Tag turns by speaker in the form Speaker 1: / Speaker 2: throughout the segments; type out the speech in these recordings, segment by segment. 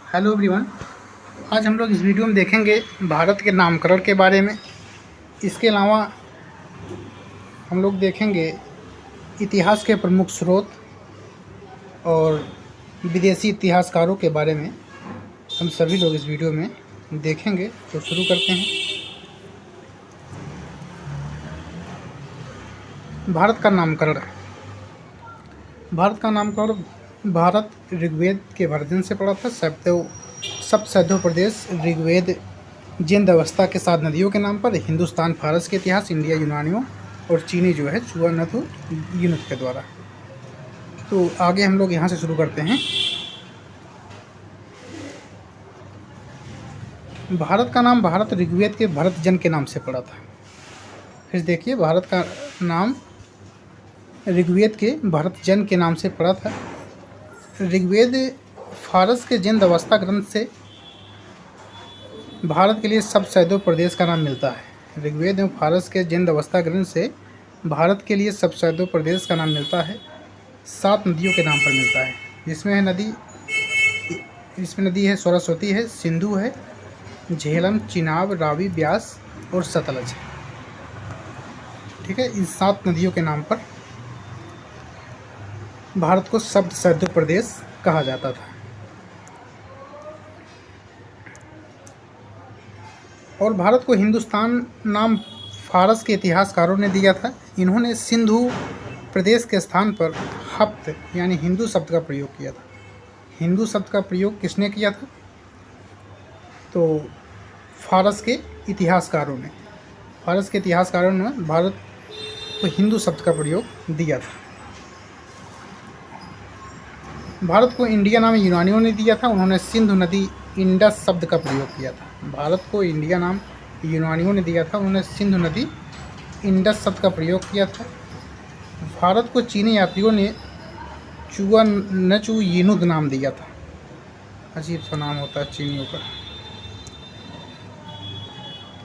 Speaker 1: Hello everyone. आज हम लोग इस वीडियो में देखेंगे भारत के नामकरण के बारे में। इसके अलावा हम लोग देखेंगे इतिहास के प्रमुख स्रोत और विदेशी इतिहासकारों के बारे में हम सभी लोग इस वीडियो में देखेंगे। तो शुरू करते हैं। भारत का नामकरण। भारत ऋग्वेद के वर्जन से पड़ा था। सप्तसैन्य प्रदेश ऋग्वेद जिंद अवस्था के 7 नदियों के नाम पर, हिंदुस्तान फारस के इतिहास, इंडिया यूनानियों और चीनी जो है चुआनथु यूनुत के द्वारा। तो आगे हम लोग यहाँ से शुरू करते हैं। भारत का नाम भारत ऋग्वेद के भरत जन के नाम से पड़ा था। फिर देखिए, भारत का नाम ऋग्वेद के भरत जन के नाम से पड़ा था। ऋग्वेद फारस के जिंद अवस्था ग्रंथ से भारत के लिए सप्तसैन्य प्रदेश का नाम मिलता है। ऋग्वेद एवं फारस के जिंद अवस्था ग्रंथ से भारत के लिए सप्तसैन्य प्रदेश का नाम मिलता है। 7 नदियों के नाम पर मिलता है। इसमें नदी है सरस्वती है, सिंधु है, झेलम, चिनाब, रावी, ब्यास और सतलज है। ठीक है, इन 7 नदियों के नाम पर भारत को सप्तसैन्य प्रदेश कहा जाता था। और भारत को हिंदुस्तान नाम फारस के इतिहासकारों ने दिया था। इन्होंने सिंधु प्रदेश के स्थान पर हप्त यानी हिंदू शब्द का प्रयोग किया था। हिंदू शब्द का प्रयोग किसने किया था? तो फारस के इतिहासकारों ने भारत को हिंदू शब्द का प्रयोग दिया था। भारत को इंडिया नाम यूनानियों ने दिया था। उन्होंने सिंधु नदी इंडस शब्द का प्रयोग किया था। भारत को इंडिया नाम यूनानियों ने दिया था। उन्होंने सिंधु नदी इंडस शब्द का प्रयोग किया था। भारत को चीनी यात्रियों ने चुआनचु यीनुद नाम दिया था। अजीब सा नाम होता है चीनियों का।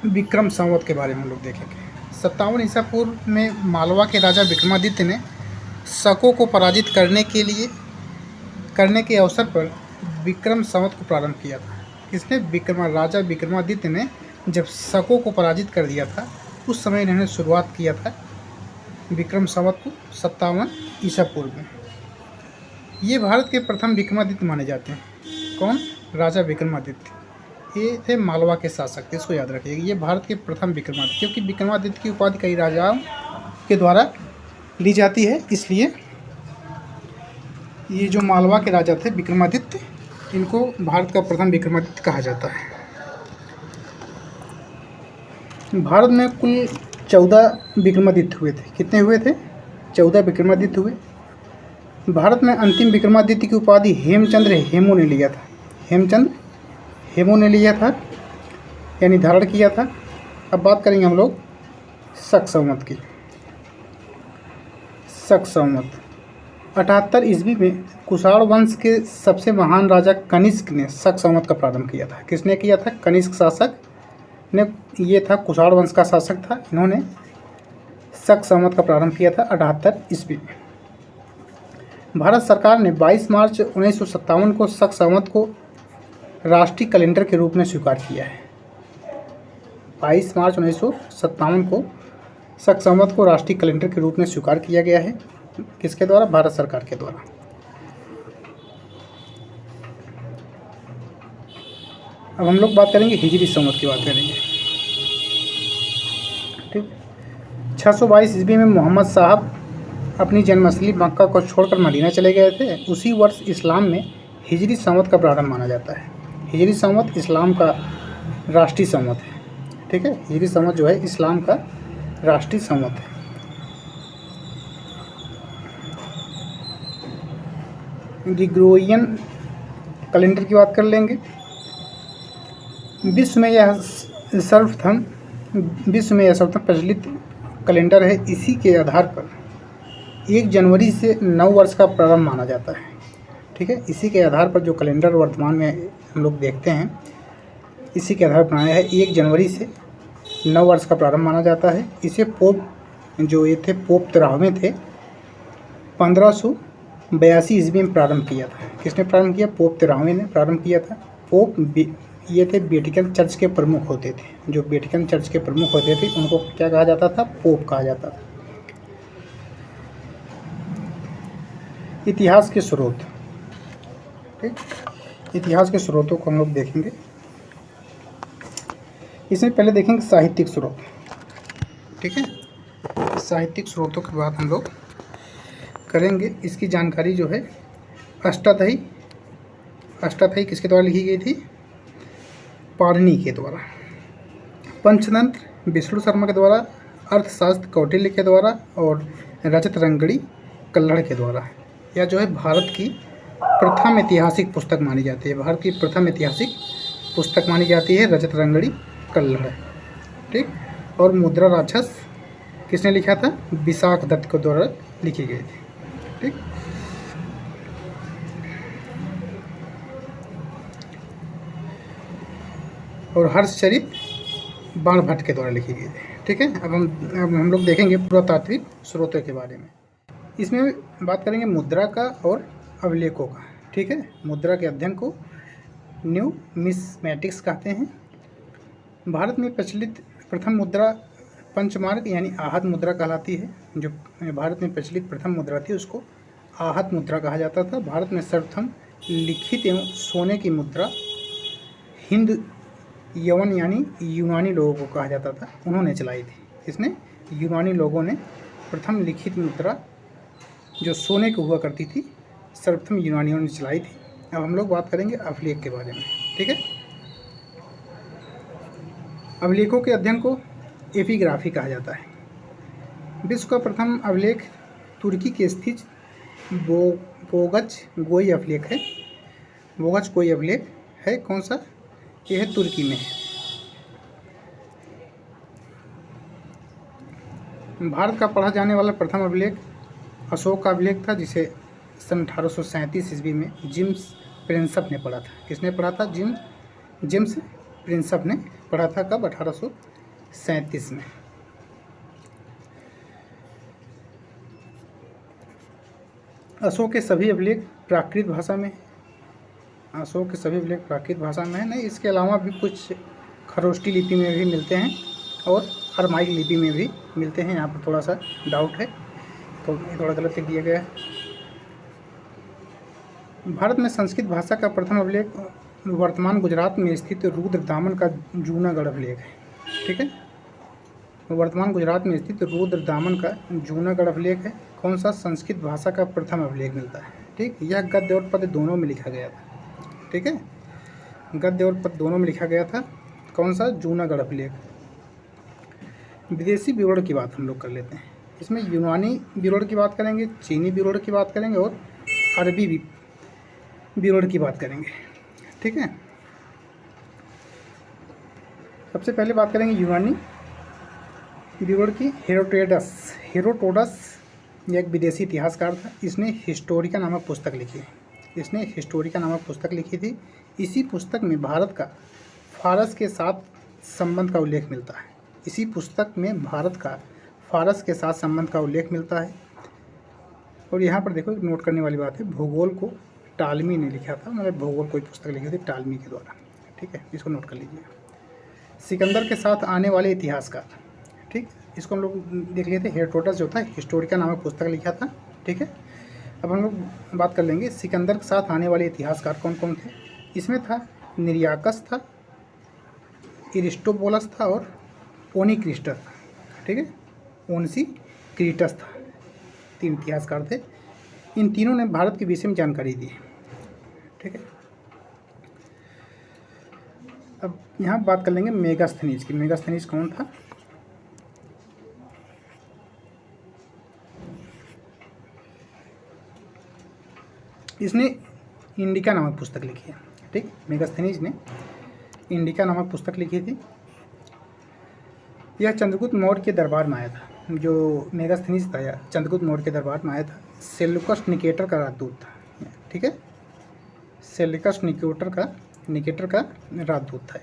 Speaker 1: विक्रम संवत के बारे में हम लोग देखेंगे। 57 ईसा पूर्व में मालवा के राजा विक्रमादित्य ने शकों को पराजित करने के अवसर पर विक्रम संवत को प्रारंभ किया था। किसने? राजा विक्रमादित्य ने जब शकों को पराजित कर दिया था, उस समय इन्होंने शुरुआत किया था विक्रम संवत को 57 ईसा पूर्व में। ये भारत के प्रथम विक्रमादित्य माने जाते हैं। कौन? राजा विक्रमादित्य। ये थे मालवा के शासक, इसको याद रखिएगा। ये भारत के प्रथम विक्रमादित्य, क्योंकि विक्रमादित्य की उपाधि कई राजाओं के द्वारा ली जाती है, इसलिए ये जो मालवा के राजा थे विक्रमादित्य, इनको भारत का प्रथम विक्रमादित्य कहा जाता है। भारत में कुल 14 विक्रमादित्य हुए थे। कितने हुए थे? 14 विक्रमादित्य हुए। भारत में अंतिम विक्रमादित्य की उपाधि हेमचंद्र हेमू ने लिया था। हेमचंद्र हेमू ने लिया था, यानी धारण किया था। अब बात करेंगे हम लोग शक संवत की। शक संवत 78 ईस्वी में कुषाण वंश के सबसे महान राजा कनिष्क ने शक संवत का प्रारंभ किया था। किसने किया था? कनिष्क शासक ने। ये था कुषाण वंश का शासक था। इन्होंने शक संवत का प्रारंभ किया था 78 ईस्वी में। भारत सरकार ने 22 मार्च 1957 को शक संवत को राष्ट्रीय कैलेंडर के रूप में स्वीकार किया है। 22 मार्च 1957 को शक संवत को राष्ट्रीय कैलेंडर के रूप में स्वीकार किया गया है। किसके द्वारा? भारत सरकार के द्वारा। अब हम लोग बात करेंगे हिजरी संवत की बात करेंगे। ठीक, 622 ईस्वी में मोहम्मद साहब अपनी जन्मस्थली मक्का को छोड़कर मदीना चले गए थे। उसी वर्ष इस्लाम में हिजरी संवत का प्रारंभ माना जाता है। हिजरी संवत इस्लाम का राष्ट्रीय संवत है। ठीक है, हिजरी संवत जो है इस्लाम का राष्ट्रीय संवत है। ग्रेगोरियन कैलेंडर की बात कर लेंगे। विश्व में यह सर्वप्रथम प्रचलित कैलेंडर है। इसी के आधार पर 1 जनवरी से नव वर्ष का प्रारंभ माना जाता है। ठीक है, इसी के आधार पर जो कैलेंडर वर्तमान में हम लोग देखते हैं, इसी के आधार पर बनाया है। 1 जनवरी से नव वर्ष का प्रारंभ माना जाता है। इसे पोप 13वें थे, 1582 ईस्वी में प्रारंभ किया था। किसने प्रारंभ किया? पोप 13वें ने प्रारंभ किया था। ये थे वेटिकन चर्च के प्रमुख होते थे। जो वेटिकन चर्च के प्रमुख होते थे उनको क्या कहा जाता था? पोप कहा जाता था। इतिहास के स्रोत, ठीक, इतिहास के स्रोतों को हम लोग देखेंगे। इसमें पहले देखेंगे साहित्यिक स्रोत, ठीक है। साहित्यिक स्रोतों के बाद हम लोग करेंगे इसकी जानकारी जो है अष्टाध्यायी किसके द्वारा लिखी गई थी? पाणिनि के द्वारा। पंचतंत्र विष्णु शर्मा के द्वारा, अर्थशास्त्र कौटिल्य के द्वारा और रजत रंगड़ी कल्हड़ के द्वारा। यह जो है भारत की प्रथम ऐतिहासिक पुस्तक मानी जाती है। भारत की प्रथम ऐतिहासिक पुस्तक मानी जाती है रजत रंगड़ी कल्हड़, ठीक। और मुद्रा राक्षस किसने लिखा था? विशाख दत्त के द्वारा लिखी गई थी, ठीक। और हर्षचरित बाणभट्ट के द्वारा लिखी गई थी, ठीक है। अब हम लोग देखेंगे पुरातात्विक स्रोतों के बारे में। इसमें बात करेंगे मुद्रा का और अभिलेखों का, ठीक है। मुद्रा के अध्ययन को न्यूमिस्मैटिक्स कहते हैं। भारत में प्रचलित प्रथम मुद्रा पंचमार्क यानी आहत मुद्रा कहलाती है। जो भारत में प्रचलित प्रथम मुद्रा थी उसको आहत मुद्रा कहा जाता था। भारत में सर्वप्रथम लिखित एवं सोने की मुद्रा हिंद यवन यानी यूनानी लोगों को कहा जाता था, उन्होंने चलाई थी। इसने यूनानी लोगों ने प्रथम लिखित मुद्रा जो सोने की हुआ करती थी सर्वप्रथम यूनानियों ने चलाई थी। अब हम लोग बात करेंगे अभिलेख के बारे में, ठीक है। अभिलेखों के अध्ययन को एपिग्राफी कहा जाता है। विश्व का प्रथम अभिलेख तुर्की के स्थित बोगच गोई अभिलेख है। बोगच गोई अभिलेख है कौन सा? यह है तुर्की में। भारत का पढ़ा जाने वाला प्रथम अभिलेख अशोक का अभिलेख था, जिसे सन 1837 ईस्वी में जेम्स प्रिंसप ने पढ़ा था। किसने पढ़ा था? जेम्स प्रिंसप ने पढ़ा था। कब? 1837 में। अशोक के सभी अभिलेख प्राकृत भाषा में है। नहीं, इसके अलावा भी कुछ खरोष्टी लिपि में भी मिलते हैं और अरमाइक लिपि में भी मिलते हैं। यहाँ पर थोड़ा सा डाउट है, तो थोड़ा गलत लिख दिया गया है। भारत में संस्कृत भाषा का प्रथम अभिलेख वर्तमान गुजरात में स्थित रुद्रदामन का जूनागढ़ अभिलेख है, ठीक है। वर्तमान गुजरात में स्थित रुद्रदामन का जूनागढ़ अभिलेख है। कौन सा? संस्कृत भाषा का प्रथम अभिलेख मिलता है, ठीक। यह गद्य और पद्य दोनों में लिखा गया था, ठीक है। गद्य और पद्य दोनों में लिखा गया था। कौन सा? जूनागढ़ अभिलेख। विदेशी विवरण की बात हम लोग कर लेते हैं। इसमें यूनानी विवरण की बात करेंगे, चीनी विवरण की बात करेंगे और अरबी विवरण की बात करेंगे, ठीक है। सबसे पहले बात करेंगे यूनानी विवरण की। हेरोडोटस यह एक विदेशी इतिहासकार था। इसने हिस्टोरिका नामक पुस्तक लिखी थी। इसी पुस्तक में भारत का फारस के साथ संबंध का उल्लेख मिलता है। और यहाँ पर देखो, नोट करने वाली बात है, भूगोल को टालमी ने लिखा था। मतलब भूगोल कोई पुस्तक लिखी थी टालमी के द्वारा, ठीक है। इसको नोट कर लीजिए। सिकंदर के साथ आने वाले इतिहासकार, ठीक। इसको हम लोग देख लेते हैं। हेरोडोटस जो था हिस्टोरिका नामक पुस्तक लिखा था, ठीक है। अब हम लोग बात कर लेंगे सिकंदर के साथ आने वाले इतिहासकार कौन कौन थे। इसमें था निरियाकस था, एरिस्टोबुलस था और ओनिक्रिस्टस था, ठीक है। ओनिक्रिस्टस था। 3 इतिहासकार थे। इन तीनों ने भारत के विषय में जानकारी दी, ठीक है। अब यहाँ बात कर लेंगे मेगास्थनीज की। मेगास्थनीज कौन था? इसने इंडिका नामक पुस्तक लिखी है, ठीक। मेगास्थनीज ने इंडिका नामक पुस्तक लिखी थी। यह चंद्रगुप्त मौर्य के दरबार में आया था। जो मेगास्थनीज था यह चंद्रगुप्त मौर्य के दरबार में आया था। सेल्यूकस निकेटर का राजदूत था, ठीक है। सेल्यूकस निकेटर का राजदूत था।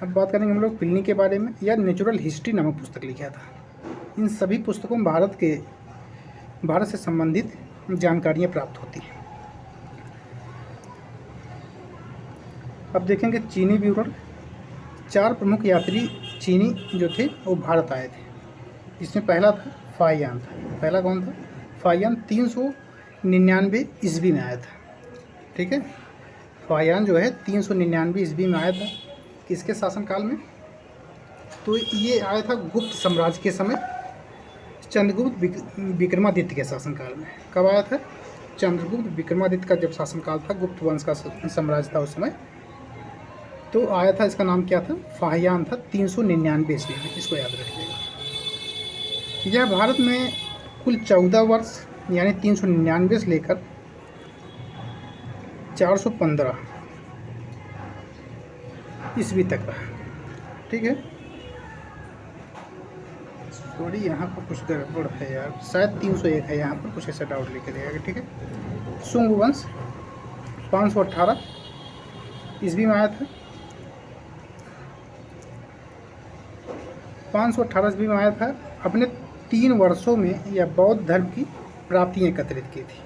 Speaker 1: अब बात करेंगे हम लोग प्लिनी के बारे में। यह नेचुरल हिस्ट्री नामक पुस्तक लिखा था। इन सभी पुस्तकों में भारत से संबंधित जानकारियाँ प्राप्त होती हैं। अब देखेंगे चीनी विवरण। 4 प्रमुख यात्री चीनी जो थे वो भारत आए थे। इसमें पहला था फाहियान था। पहला कौन था? फाहियान 399 ईस्वी में आया था। ठीक है, फाहियान जो है 399 ईस्वी में आया था। किसके शासनकाल में? तो ये आया था गुप्त साम्राज्य के समय, चंद्रगुप्त विक्रमादित्य के शासनकाल में। कब आया था? चंद्रगुप्त विक्रमादित्य का जब शासनकाल था, गुप्त वंश का साम्राज्य था उस समय, तो आया था। इसका नाम क्या था? फाहियान था 399 ईस्वी में। इसको याद रखिएगा। यह भारत में कुल 14 वर्ष यानी 399 से लेकर 415 ईस्वी तक रहा। ठीक है, सॉरी यहाँ पर कुछ गड़बड़ है यार, शायद 301 है यहाँ पर, कुछ ऐसा डाउट लेकर आएगा। ठीक है, शुंग वंश 518 ईस्वी में आया था। 518 ईस्वी में आया था। अपने 3 वर्षों में यह बौद्ध धर्म की प्राप्तियाँ एकत्रित की थी।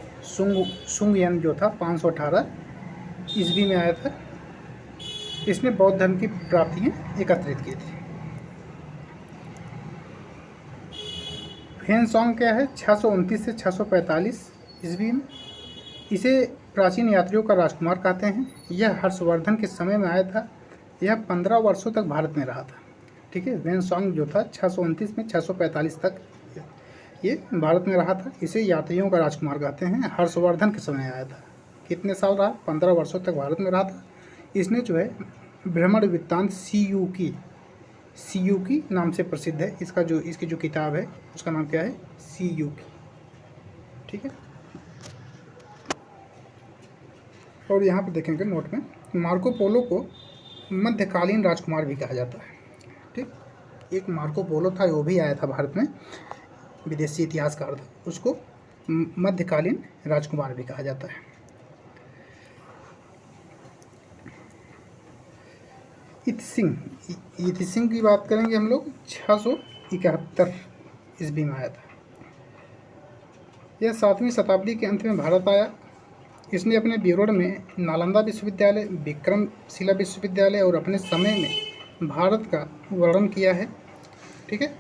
Speaker 1: शुंग यन जो था 518 ईस्वी में आया था। इसने बौद्ध धर्म की प्राप्तियाँ एकत्रित की थी। फेनसोंग क्या है? 629 से 645 ईस्वी में। इसे प्राचीन यात्रियों का राजकुमार कहते हैं। यह हर्षवर्धन के समय में आया था। यह 15 वर्षों तक भारत में रहा था। ठीक है, फेनसोंग जो था 629 में 645 तक ये भारत में रहा था। इसे यात्रियों का राजकुमार कहते हैं। हर्षवर्धन के समय आया था। कितने साल रहा? 15 वर्षों तक भारत में रहा था। इसने जो है भ्रमण वृत्तांत सीयूकी नाम से प्रसिद्ध है। इसकी जो किताब है उसका नाम क्या है? सीयूकी। ठीक है, और यहाँ पर देखेंगे नोट में, मार्को पोलो को मध्यकालीन राजकुमार भी कहा जाता है। ठीक, एक मार्को पोलो था, वो भी आया था भारत में, विदेशी इतिहासकार था, उसको मध्यकालीन राजकुमार भी कहा जाता है। इतिसिंह की बात करेंगे हम लोग, 671 ईस्वी में आया था। यह 7वीं शताब्दी के अंत में भारत आया। इसने अपने विवरण में नालंदा विश्वविद्यालय, विक्रमशिला विश्वविद्यालय और अपने समय में भारत का वर्णन किया है। ठीक है,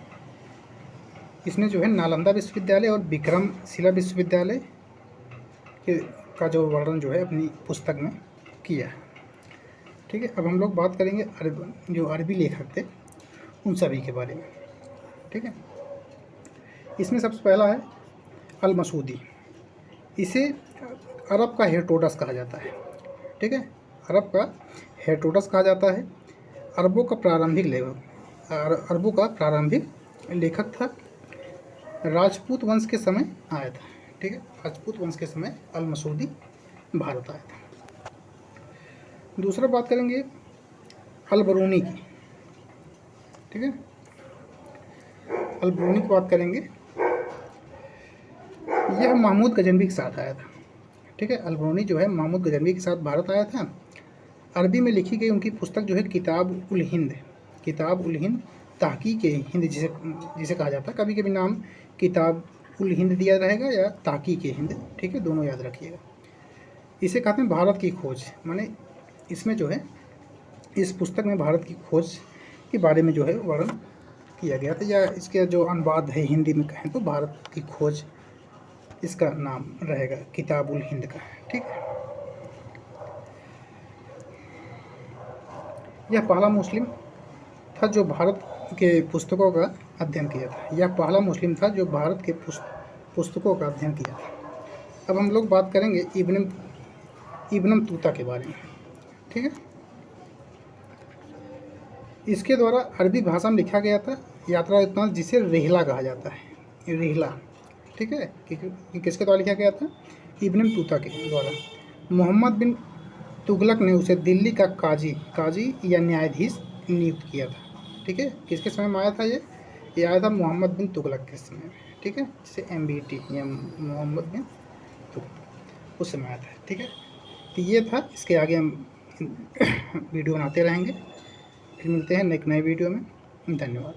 Speaker 1: इसने जो है नालंदा विश्वविद्यालय और विक्रमशिला विश्वविद्यालय का जो वर्णन जो है अपनी पुस्तक में किया है। ठीक है, अब हम लोग बात करेंगे जो अरबी लेखक थे उन सभी के बारे में। ठीक है, इसमें सबसे पहला है अल मसूदी। इसे अरब का हेरोडोटस कहा जाता है। ठीक है, अरब का हेरोडोटस कहा जाता है। अरबों का प्रारंभिक लेखक था। राजपूत वंश के समय आया था। ठीक है, राजपूत वंश के समय अल मसूदी भारत आया था। दूसरा बात करेंगे अल बरूनी की। ठीक है, अल बरूनी की बात करेंगे। यह महमूद गजनवी के साथ आया था। ठीक है, अल बरूनी जो है महमूद गजनवी के साथ भारत आया था। अरबी में लिखी गई उनकी पुस्तक जो है किताब उल हिंद तहकीक हिंद जिसे कहा जाता है। कभी कभी नाम किताब उल हिंद दिया रहेगा या तहकीक हिंद। ठीक है, दोनों याद रखिएगा। इसे कहते हैं भारत की खोज, माने इसमें जो है इस पुस्तक में भारत की खोज के बारे में जो है वर्णन किया गया था, या इसके जो अनुवाद है हिंदी में कहें तो भारत की खोज इसका नाम रहेगा, किताब उल हिंद का। ठीक, यह पहला मुस्लिम था जो भारत के पुस्तकों का अध्ययन किया था। यह पहला मुस्लिम था जो भारत के पुस्तकों का अध्ययन किया था। अब हम लोग बात करेंगे इब्न तूता के बारे में। ठीक है, इसके द्वारा अरबी भाषा में लिखा गया था यात्रा वृत्तांत, जिसे रिहला कहा जाता है। रिहला, ठीक है, किसके द्वारा लिखा गया था? इब्न तूता के द्वारा। मोहम्मद बिन तुगलक ने उसे दिल्ली का काजी या न्यायाधीश नियुक्त किया था। ठीक है, किसके समय में आया था? ये आया था मोहम्मद बिन तुगलक के समय में। ठीक है, जिसे MBT या मोहम्मद बिन तुगलक उस समय आया था। ठीक है, तो ये था। इसके आगे हम वीडियो बनाते रहेंगे। फिर मिलते हैं एक नए वीडियो में। धन्यवाद।